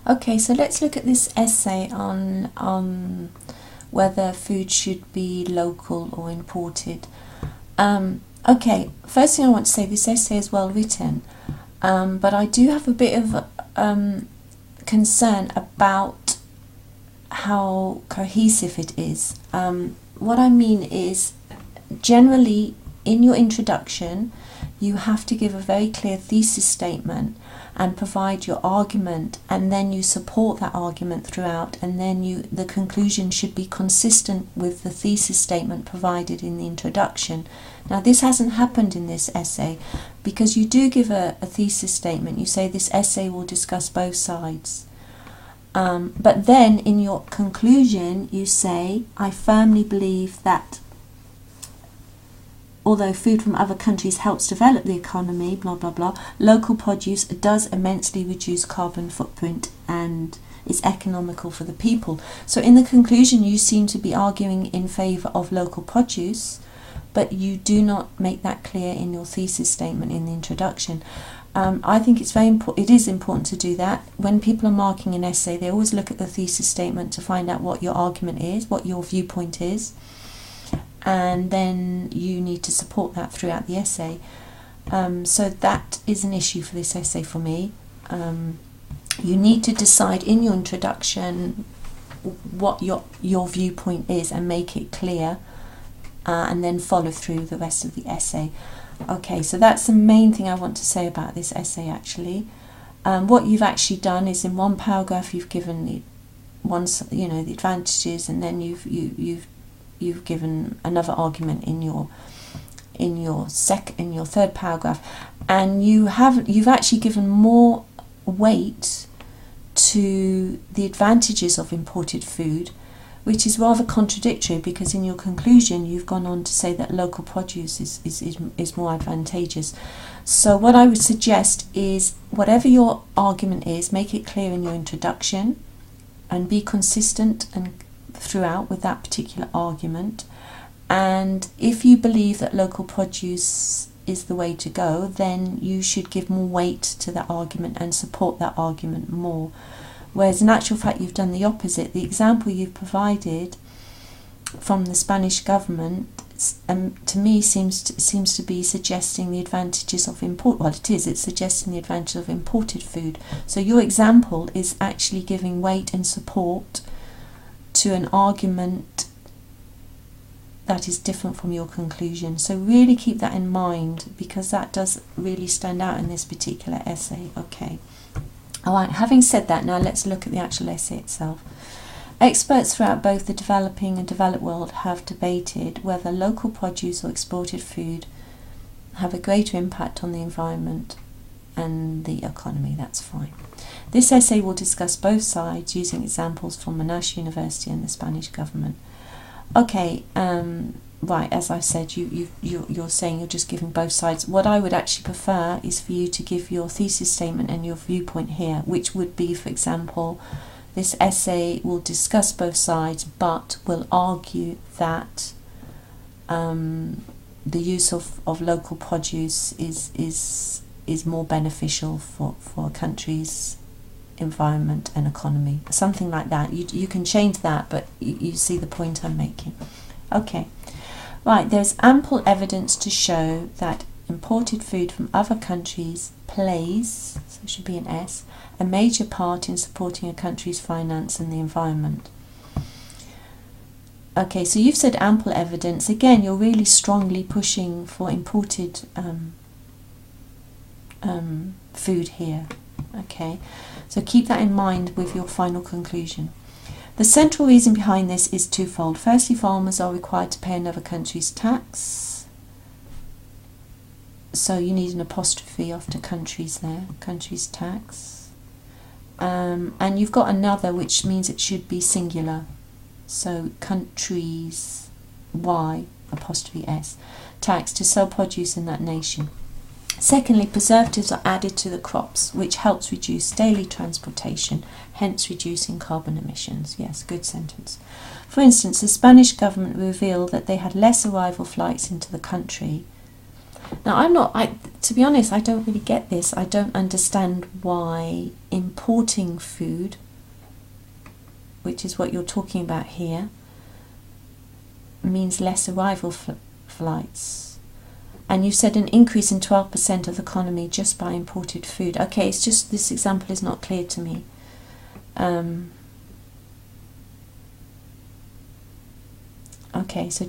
Okay, so let's look at this essay on whether food should be local or imported. Okay, first thing I want to say, this essay is well written, but I do have a bit of concern about how cohesive it is. What I mean is, generally, in your introduction, you have to give a very clear thesis statement and provide your argument, and then you support that argument throughout, and then the conclusion should be consistent with the thesis statement provided in the introduction. Now, this hasn't happened in this essay, because you do give a thesis statement. You say this essay will discuss both sides. But then in your conclusion you say, I firmly believe that although food from other countries helps develop the economy, blah blah blah, local produce does immensely reduce carbon footprint and is economical for the people. So in the conclusion you seem to be arguing in favour of local produce, but you do not make that clear in your thesis statement in the introduction. I think it's very important. It is important to do that. When people are marking an essay, they always look at the thesis statement to find out what your argument is, what your viewpoint is, and then you need to support that throughout the essay. So that is an issue for this essay for me. You need to decide in your introduction what your viewpoint is and make it clear, and then follow through the rest of the essay. Okay, so that's the main thing I want to say about this essay actually. What you've actually done is in one paragraph you've given the advantages, and then you've given another argument in your third paragraph, and you've actually given more weight to the advantages of imported food, which is rather contradictory, because in your conclusion you've gone on to say that local produce is more advantageous. So what I would suggest is, whatever your argument is, make it clear in your introduction and be consistent and throughout with that particular argument. And if you believe that local produce is the way to go, then you should give more weight to that argument and support that argument more. Whereas in actual fact you've done the opposite. The example you've provided from the Spanish government, to me seems to be suggesting the advantages of it's suggesting the advantage of imported food. So your example is actually giving weight and support to an argument that is different from your conclusion. So really keep that in mind, because that does really stand out in this particular essay. Okay. Alright, having said that, now let's look at the actual essay itself. Experts throughout both the developing and developed world have debated whether local produce or exported food have a greater impact on the environment and the economy. That's fine. This essay will discuss both sides using examples from Monash University and the Spanish government. Okay, right, as I said, you're saying you're just giving both sides. What I would actually prefer is for you to give your thesis statement and your viewpoint here, which would be, for example, this essay will discuss both sides but will argue that the use of local produce is more beneficial for a country's environment and economy. Something like that. You can change that, but you see the point I'm making. Okay. Right, there's ample evidence to show that imported food from other countries plays, so it should be an S, a major part in supporting a country's finance and the environment. Okay, so you've said ample evidence. Again, you're really strongly pushing for imported food here. Okay, so keep that in mind with your final conclusion. The central reason behind this is twofold. Firstly, farmers are required to pay another country's tax. So you need an apostrophe after countries there, country's tax. And you've got another, which means it should be singular. So countries, Y, apostrophe S, tax to sell produce in that nation. Secondly, preservatives are added to the crops, which helps reduce daily transportation, hence reducing carbon emissions. Yes, good sentence. For instance, the Spanish government revealed that they had less arrival flights into the country Now, to be honest, I don't really get this. I don't understand why importing food, which is what you're talking about here, means less arrival flights. And you said an increase in 12% of the economy just by imported food. Okay, it's just this example is not clear to me. Okay, so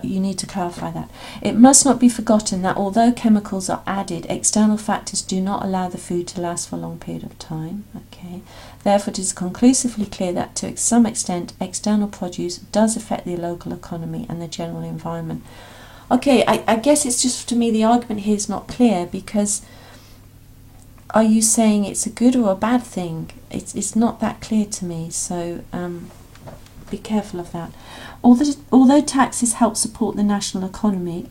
you need to clarify that. It must not be forgotten that although chemicals are added, external factors do not allow the food to last for a long period of time. Okay, therefore it is conclusively clear that to some extent external produce does affect the local economy and the general environment. Okay, I guess it's just, to me, the argument here is not clear, because are you saying it's a good or a bad thing? It's not that clear to me, so be careful of that. Although taxes help support the national economy,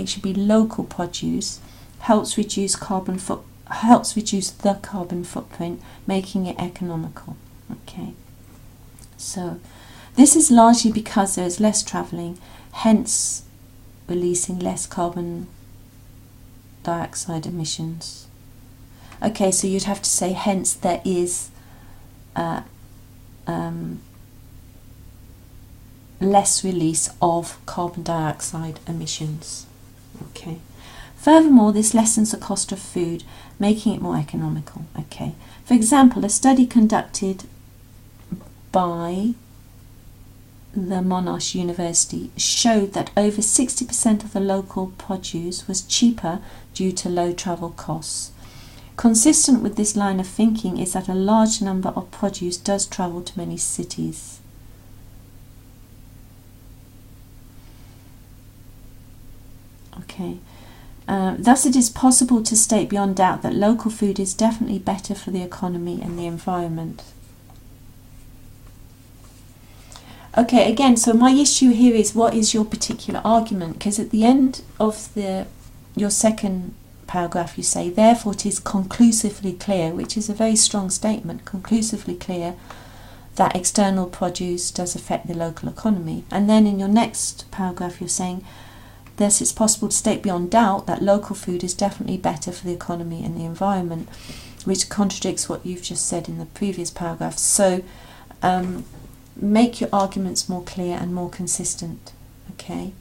should be local produce helps reduce the carbon footprint, making it economical. Okay, so this is largely because there is less travelling, hence releasing less carbon dioxide emissions. Okay, so you'd have to say hence there is less release of carbon dioxide emissions. Okay. Furthermore, this lessens the cost of food, making it more economical. Okay. For example, a study conducted by the Monash University showed that over 60% of the local produce was cheaper due to low travel costs. Consistent with this line of thinking is that a large number of produce does travel to many cities. Okay. Thus it is possible to state beyond doubt that local food is definitely better for the economy and the environment. Okay, again, so my issue here is, what is your particular argument? Because at the end of your second paragraph you say, therefore it is conclusively clear, which is a very strong statement, conclusively clear that external produce does affect the local economy. And then in your next paragraph you're saying, thus it's possible to state beyond doubt that local food is definitely better for the economy and the environment, which contradicts what you've just said in the previous paragraph. So make your arguments more clear and more consistent. Okay.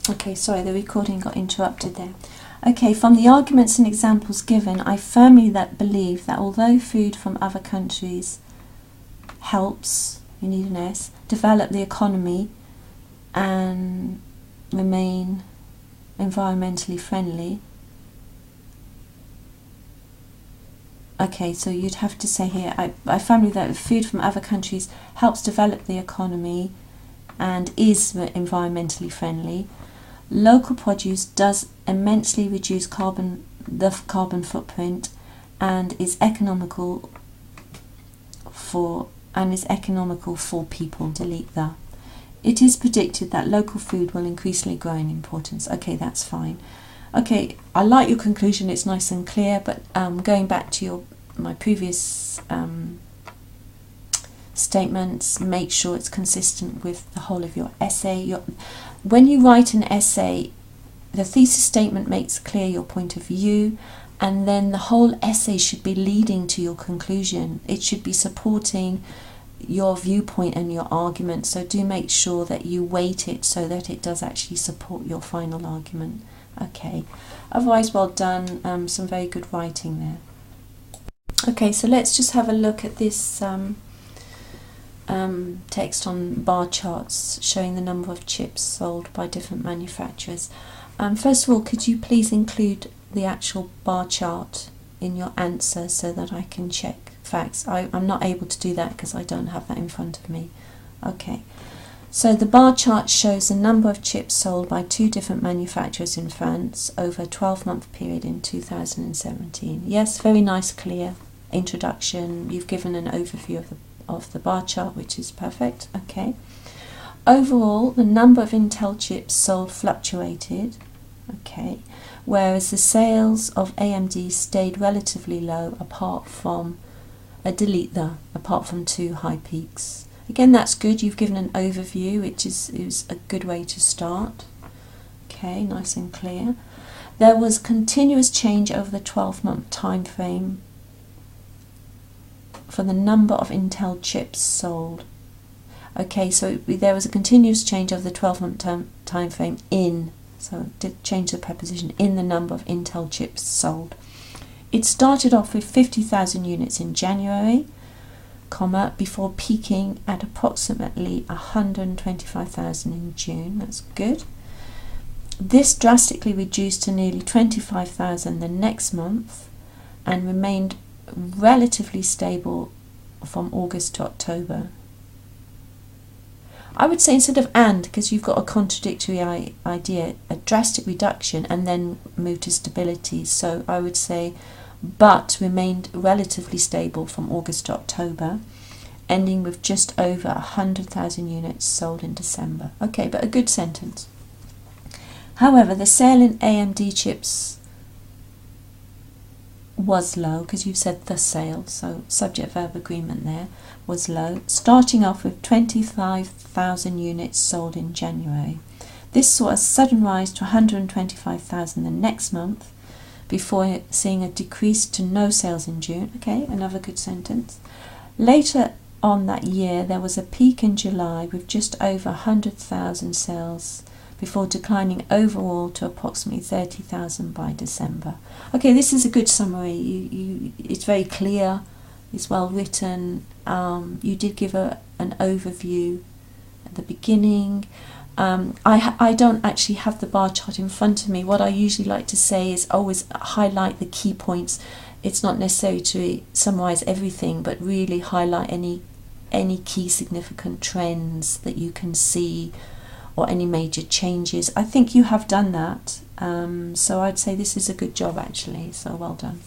Okay, sorry, the recording got interrupted there. Okay, from the arguments and examples given, I firmly believe that although food from other countries helps, you need an S, develop the economy and remain environmentally friendly. Okay, so you'd have to say here, I firmly believe that food from other countries helps develop the economy and is environmentally friendly. Local produce does immensely reduce the carbon footprint and is economical for people. Delete that. It is predicted that local food will increasingly grow in importance. Okay, that's fine. Okay, I like your conclusion, it's nice and clear, but going back to my previous statements, make sure it's consistent with the whole of your essay. When you write an essay, the thesis statement makes clear your point of view, and then the whole essay should be leading to your conclusion. It should be supporting your viewpoint and your argument, so do make sure that you weight it so that it does actually support your final argument. Okay, otherwise, well done, some very good writing there. Okay, so let's just have a look at this text on bar charts showing the number of chips sold by different manufacturers. First of all, could you please include the actual bar chart in your answer so that I can check facts? I'm not able to do that because I don't have that in front of me. Okay, so the bar chart shows the number of chips sold by 2 different manufacturers in France over a 12-month period in 2017. Yes, very nice, clear introduction. You've given an overview of the bar chart, which is perfect. Okay. Overall, the number of Intel chips sold fluctuated. Okay. whereas the sales of AMD stayed relatively low apart from apart from 2 high peaks. Again, that's good. You've given an overview, which is a good way to start. Okay, nice and clear. There was continuous change over the 12-month time frame for the number of Intel chips sold. Okay, so there was a continuous change over the 12-month time frame so it did change the preposition, in the number of Intel chips sold. It started off with 50,000 units in January, before peaking at approximately 125,000 in June. That's good. This drastically reduced to nearly 25,000 the next month and remained relatively stable from August to October. I would say instead of and, because you've got a contradictory idea, a drastic reduction and then move to stability. So I would say but remained relatively stable from August to October, ending with just over 100,000 units sold in December. Okay, but a good sentence. However, the sale in AMD chips was low, because you've said the sale, so subject verb agreement there, was low, starting off with 25,000 units sold in January. This saw a sudden rise to 125,000 the next month, before seeing a decrease to no sales in June. Okay, another good sentence. Later on that year, there was a peak in July with just over 100,000 sales, before declining overall to approximately 30,000 by December. Okay, this is a good summary. It's very clear, it's well written. You did give an overview at the beginning. I don't actually have the bar chart in front of me. What I usually like to say is always highlight the key points. It's not necessary to summarise everything, but really highlight any key significant trends that you can see or any major changes. I think you have done that. So I'd say this is a good job actually, so well done.